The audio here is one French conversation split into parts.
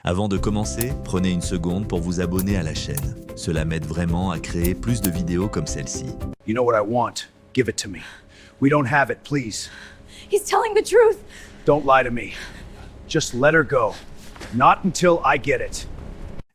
Avant de commencer, prenez une seconde pour vous abonner à la chaîne. Cela m'aide vraiment à créer plus de vidéos comme celle-ci. You know what I want. Give it to me. We don't have it, please. He's telling the truth. Don't lie to me. Just let her go. Not until I get it.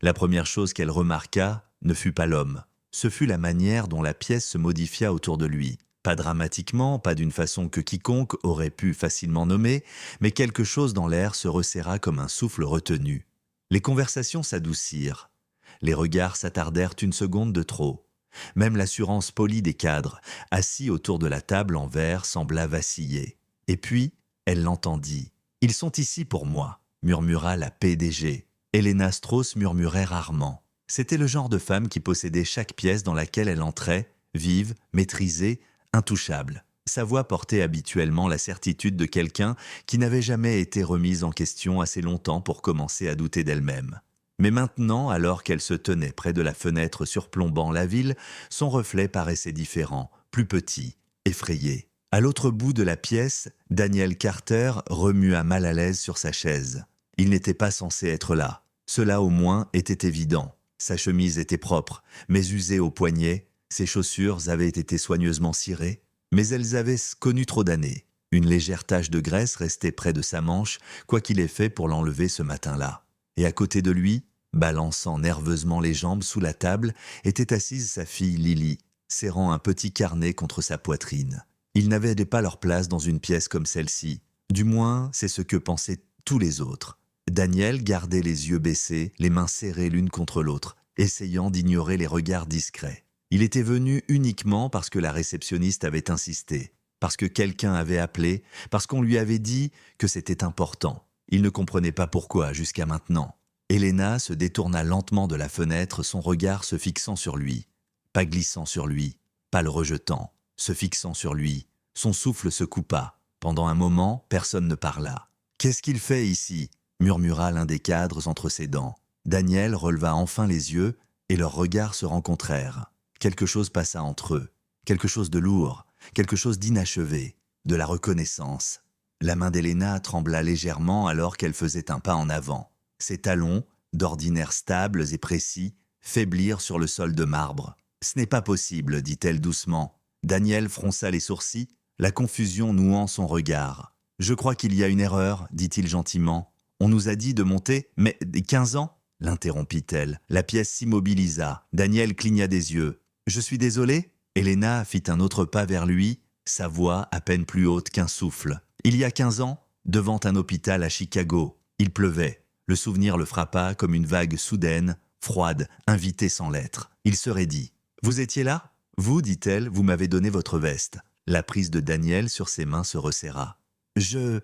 La première chose qu'elle remarqua ne fut pas l'homme. Ce fut la manière dont la pièce se modifia autour de lui. Pas dramatiquement, pas d'une façon que quiconque aurait pu facilement nommer, mais quelque chose dans l'air se resserra comme un souffle retenu. Les conversations s'adoucirent. Les regards s'attardèrent une seconde de trop. Même l'assurance polie des cadres, assis autour de la table en verre, sembla vaciller. Et puis, elle l'entendit. « Ils sont ici pour moi », murmura la PDG. Helena Strauss murmurait rarement. C'était le genre de femme qui possédait chaque pièce dans laquelle elle entrait, vive, maîtrisée, intouchable. Sa voix portait habituellement la certitude de quelqu'un qui n'avait jamais été remise en question assez longtemps pour commencer à douter d'elle-même. Mais maintenant, alors qu'elle se tenait près de la fenêtre surplombant la ville, son reflet paraissait différent, plus petit, effrayé. À l'autre bout de la pièce, Daniel Carter remua mal à l'aise sur sa chaise. Il n'était pas censé être là. Cela au moins était évident. Sa chemise était propre, mais usée au poignet. Ses chaussures avaient été soigneusement cirées, mais elles avaient connu trop d'années. Une légère tache de graisse restait près de sa manche, quoi qu'il ait fait pour l'enlever ce matin-là. Et à côté de lui, balançant nerveusement les jambes sous la table, était assise sa fille Lily, serrant un petit carnet contre sa poitrine. Ils n'avaient pas leur place dans une pièce comme celle-ci. Du moins, c'est ce que pensaient tous les autres. Daniel gardait les yeux baissés, les mains serrées l'une contre l'autre, essayant d'ignorer les regards discrets. Il était venu uniquement parce que la réceptionniste avait insisté, parce que quelqu'un avait appelé, parce qu'on lui avait dit que c'était important. Il ne comprenait pas pourquoi jusqu'à maintenant. Helena se détourna lentement de la fenêtre, son regard se fixant sur lui. Pas glissant sur lui, pas le rejetant, se fixant sur lui. Son souffle se coupa. Pendant un moment, personne ne parla. « Qu'est-ce qu'il fait ici ?» murmura l'un des cadres entre ses dents. Daniel releva enfin les yeux et leurs regards se rencontrèrent. Quelque chose passa entre eux, quelque chose de lourd, quelque chose d'inachevé, de la reconnaissance. La main d'Helena trembla légèrement alors qu'elle faisait un pas en avant. Ses talons, d'ordinaire stables et précis, faiblirent sur le sol de marbre. « Ce n'est pas possible, dit-elle doucement. » Daniel fronça les sourcils, la confusion nouant son regard. « Je crois qu'il y a une erreur, dit-il gentiment. On nous a dit de monter, mais 15 ans ?» l'interrompit-elle. La pièce s'immobilisa. Daniel cligna des yeux. « Je suis désolé ?» Helena fit un autre pas vers lui, sa voix à peine plus haute qu'un souffle. « Il y a 15 ans, devant un hôpital à Chicago, il pleuvait. Le souvenir le frappa comme une vague soudaine, froide, invitée sans lettre. Il serait dit. « Vous étiez là ? Vous, dit-elle, vous m'avez donné votre veste. » La prise de Daniel sur ses mains se resserra. « Je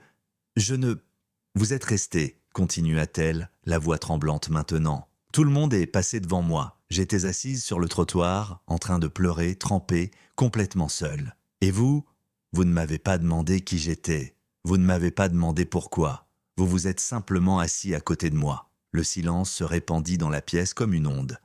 ne... Vous êtes resté, continua-t-elle, la voix tremblante maintenant. Tout le monde est passé devant moi. J'étais assise sur le trottoir, en train de pleurer, trempée, complètement seule. Et vous ne m'avez pas demandé qui j'étais. Vous ne m'avez pas demandé pourquoi. Vous vous êtes simplement assis à côté de moi. » Le silence se répandit dans la pièce comme une onde.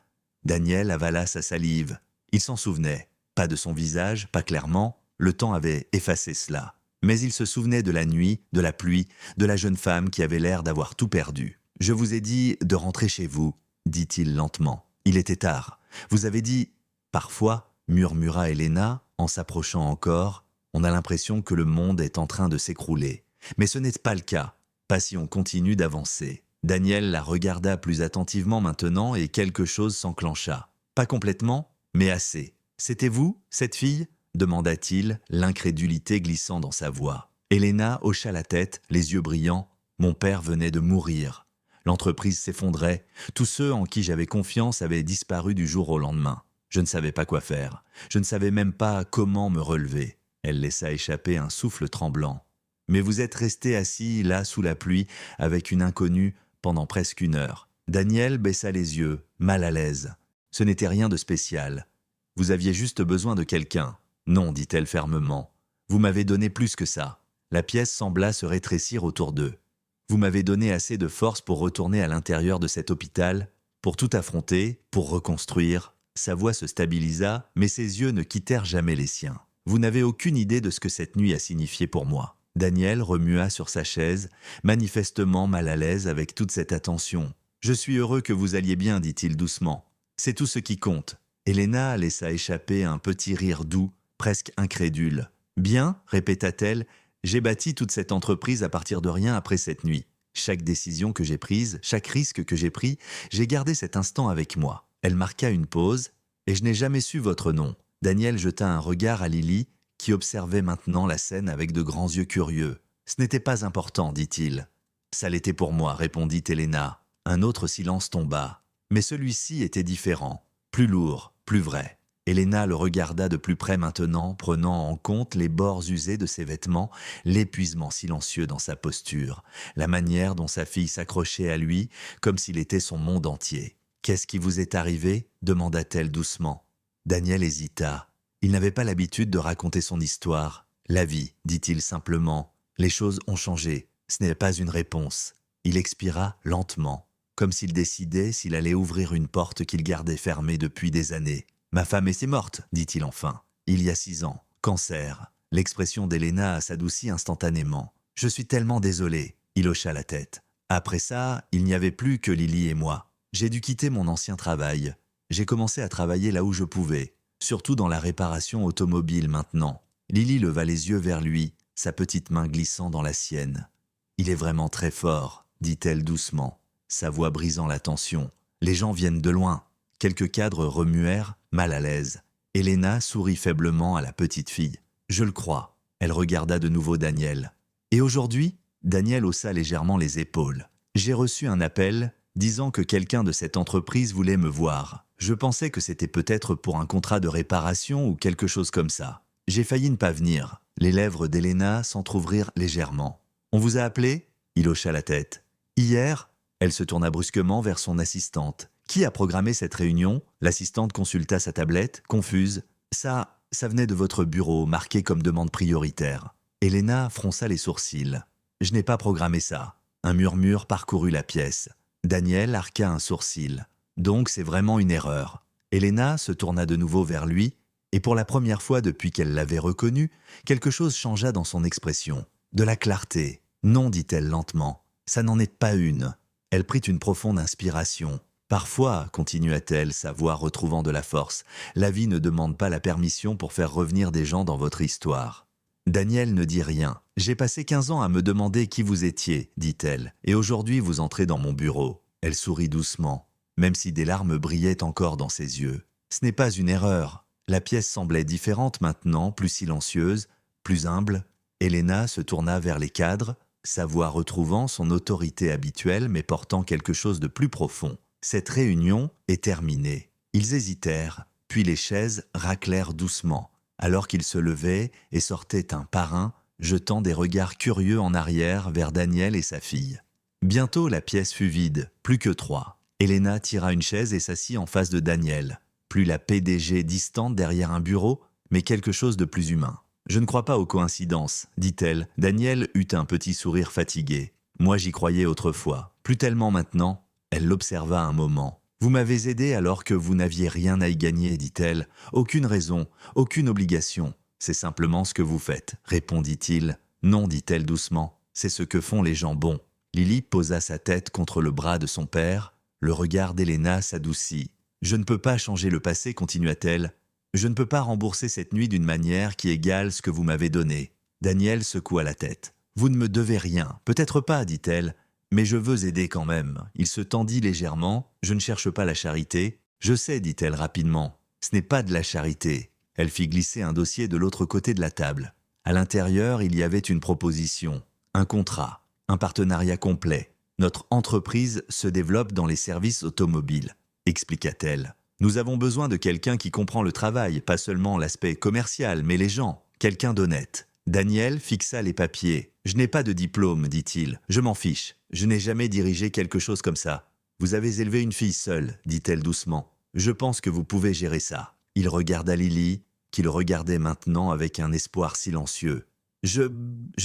Daniel avala sa salive. Il s'en souvenait. Pas de son visage, pas clairement. Le temps avait effacé cela. Mais il se souvenait de la nuit, de la pluie, de la jeune femme qui avait l'air d'avoir tout perdu. « Je vous ai dit de rentrer chez vous, » dit-il lentement. « Il était tard. Vous avez dit... » « Parfois, » murmura Helena, en s'approchant encore, « on a l'impression que le monde est en train de s'écrouler. Mais ce n'est pas le cas. Pas si on continue d'avancer. » Daniel la regarda plus attentivement maintenant et quelque chose s'enclencha. Pas complètement, mais assez. « C'était vous, cette fille ?» demanda-t-il, l'incrédulité glissant dans sa voix. Helena hocha la tête, les yeux brillants. « Mon père venait de mourir. L'entreprise s'effondrait. Tous ceux en qui j'avais confiance avaient disparu du jour au lendemain. Je ne savais pas quoi faire. Je ne savais même pas comment me relever. » Elle laissa échapper un souffle tremblant. « Mais vous êtes resté assis là sous la pluie avec une inconnue pendant presque 1 heure. » Daniel baissa les yeux, mal à l'aise. « Ce n'était rien de spécial. Vous aviez juste besoin de quelqu'un. » « Non, dit-elle fermement. Vous m'avez donné plus que ça. » La pièce sembla se rétrécir autour d'eux. « Vous m'avez donné assez de force pour retourner à l'intérieur de cet hôpital, pour tout affronter, pour reconstruire. » Sa voix se stabilisa, mais ses yeux ne quittèrent jamais les siens. « Vous n'avez aucune idée de ce que cette nuit a signifié pour moi. » Daniel remua sur sa chaise, manifestement mal à l'aise avec toute cette attention. Je suis heureux que vous alliez bien, dit-il doucement. C'est tout ce qui compte. Elena laissa échapper un petit rire doux, presque incrédule. Bien, répéta-t-elle, j'ai bâti toute cette entreprise à partir de rien après cette nuit. Chaque décision que j'ai prise, chaque risque que j'ai pris, j'ai gardé cet instant avec moi. Elle marqua une pause, et je n'ai jamais su votre nom. Daniel jeta un regard à Lily, qui observait maintenant la scène avec de grands yeux curieux. Ce n'était pas important, dit-il. Ça l'était pour moi, répondit Elena. Un autre silence tomba. Mais celui-ci était différent, plus lourd, plus vrai. Elena le regarda de plus près maintenant, prenant en compte les bords usés de ses vêtements, l'épuisement silencieux dans sa posture, la manière dont sa fille s'accrochait à lui, comme s'il était son monde entier. « Qu'est-ce qui vous est arrivé ?» demanda-t-elle doucement. Daniel hésita. Il n'avait pas l'habitude de raconter son histoire. « La vie, dit-il simplement. Les choses ont changé. Ce n'est pas une réponse. » Il expira lentement, comme s'il décidait s'il allait ouvrir une porte qu'il gardait fermée depuis des années. « Ma femme était morte, dit-il enfin. Il y a 6 ans. Cancer. » L'expression d'Elena s'adoucit instantanément. « Je suis tellement désolé. » Il hocha la tête. Après ça, il n'y avait plus que Lily et moi. J'ai dû quitter mon ancien travail. J'ai commencé à travailler là où je pouvais, surtout dans la réparation automobile maintenant. Lily leva les yeux vers lui, sa petite main glissant dans la sienne. « Il est vraiment très fort, » dit-elle doucement, sa voix brisant la tension. « Les gens viennent de loin. » Quelques cadres remuèrent, mal à l'aise. Elena sourit faiblement à la petite fille. « Je le crois. » Elle regarda de nouveau Daniel. « Et aujourd'hui ?» Daniel haussa légèrement les épaules. « J'ai reçu un appel disant que quelqu'un de cette entreprise voulait me voir. Je pensais que c'était peut-être pour un contrat de réparation ou quelque chose comme ça. J'ai failli ne pas venir. » Les lèvres d'Elena s'entr'ouvrirent légèrement. « On vous a appelé ?» Il hocha la tête. « Hier ?» Elle se tourna brusquement vers son assistante. « Qui a programmé cette réunion ?» L'assistante consulta sa tablette, confuse. « Ça venait de votre bureau, marqué comme demande prioritaire. » Elena fronça les sourcils. « Je n'ai pas programmé ça. » Un murmure parcourut la pièce. Daniel arqua un sourcil. « Donc c'est vraiment une erreur. » Elena se tourna de nouveau vers lui, et pour la première fois depuis qu'elle l'avait reconnu, quelque chose changea dans son expression. De la clarté. « Non, dit-elle lentement, ça n'en est pas une. » Elle prit une profonde inspiration. « Parfois, continua-t-elle, sa voix retrouvant de la force, la vie ne demande pas la permission pour faire revenir des gens dans votre histoire. » Daniel ne dit rien. « J'ai passé 15 ans à me demander qui vous étiez, dit-elle, et aujourd'hui vous entrez dans mon bureau. » Elle sourit doucement, même si des larmes brillaient encore dans ses yeux. Ce n'est pas une erreur. La pièce semblait différente maintenant, plus silencieuse, plus humble. Elena se tourna vers les cadres, sa voix retrouvant son autorité habituelle mais portant quelque chose de plus profond. Cette réunion est terminée. Ils hésitèrent, puis les chaises raclèrent doucement, alors qu'ils se levaient et sortaient un par un, jetant des regards curieux en arrière vers Daniel et sa fille. Bientôt la pièce fut vide, plus que 3. Elena tira une chaise et s'assit en face de Daniel. Plus la PDG distante derrière un bureau, mais quelque chose de plus humain. « Je ne crois pas aux coïncidences, dit-elle. Daniel eut un petit sourire fatigué. Moi j'y croyais autrefois, plus tellement maintenant. Elle l'observa un moment. « Vous m'avez aidé alors que vous n'aviez rien à y gagner, dit-elle. Aucune raison, aucune obligation. C'est simplement ce que vous faites, répondit-il. Non, dit-elle doucement, c'est ce que font les gens bons. Lily posa sa tête contre le bras de son père. Le regard d'Elena s'adoucit. « Je ne peux pas changer le passé, continua-t-elle. Je ne peux pas rembourser cette nuit d'une manière qui égale ce que vous m'avez donné. » Daniel secoua la tête. « Vous ne me devez rien, peut-être pas, dit-elle. Mais je veux aider quand même. » Il se tendit légèrement. « Je ne cherche pas la charité. »« Je sais, dit-elle rapidement. Ce n'est pas de la charité. » Elle fit glisser un dossier de l'autre côté de la table. À l'intérieur, il y avait une proposition, un contrat, un partenariat complet. « Notre entreprise se développe dans les services automobiles, » expliqua-t-elle. « Nous avons besoin de quelqu'un qui comprend le travail, pas seulement l'aspect commercial, mais les gens, quelqu'un d'honnête. » Daniel fixa les papiers. « Je n'ai pas de diplôme, dit-il. Je m'en fiche. Je n'ai jamais dirigé quelque chose comme ça. Vous avez élevé une fille seule, dit-elle doucement. Je pense que vous pouvez gérer ça. » Il regarda Lily, qui le regardait maintenant avec un espoir silencieux. « Je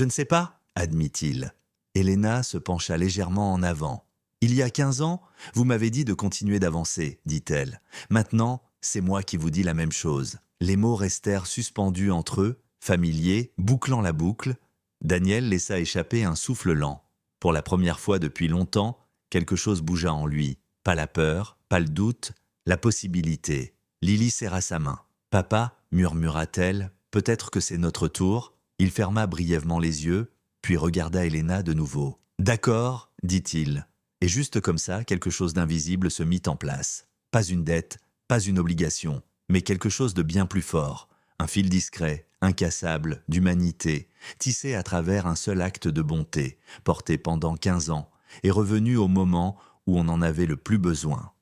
ne sais pas, admit-il. » Elena se pencha légèrement en avant. « Il y a 15 ans, vous m'avez dit de continuer d'avancer, dit-elle. Maintenant, c'est moi qui vous dis la même chose. » Les mots restèrent suspendus entre eux, familiers, bouclant la boucle. Daniel laissa échapper un souffle lent. Pour la première fois depuis longtemps, Quelque chose bougea en lui. Pas la peur, pas le doute, la possibilité. Lily serra sa main. « Papa » murmura-t-elle, « peut-être que c'est notre tour ?» Il ferma brièvement les yeux, puis regarda Helena de nouveau. « D'accord » dit-il. Et juste comme ça, quelque chose d'invisible se mit en place. Pas une dette, pas une obligation, mais quelque chose de bien plus fort. Un fil discret, incassable, d'humanité, tissé à travers un seul acte de bonté, porté pendant 15 ans, et revenu au moment où on en avait le plus besoin.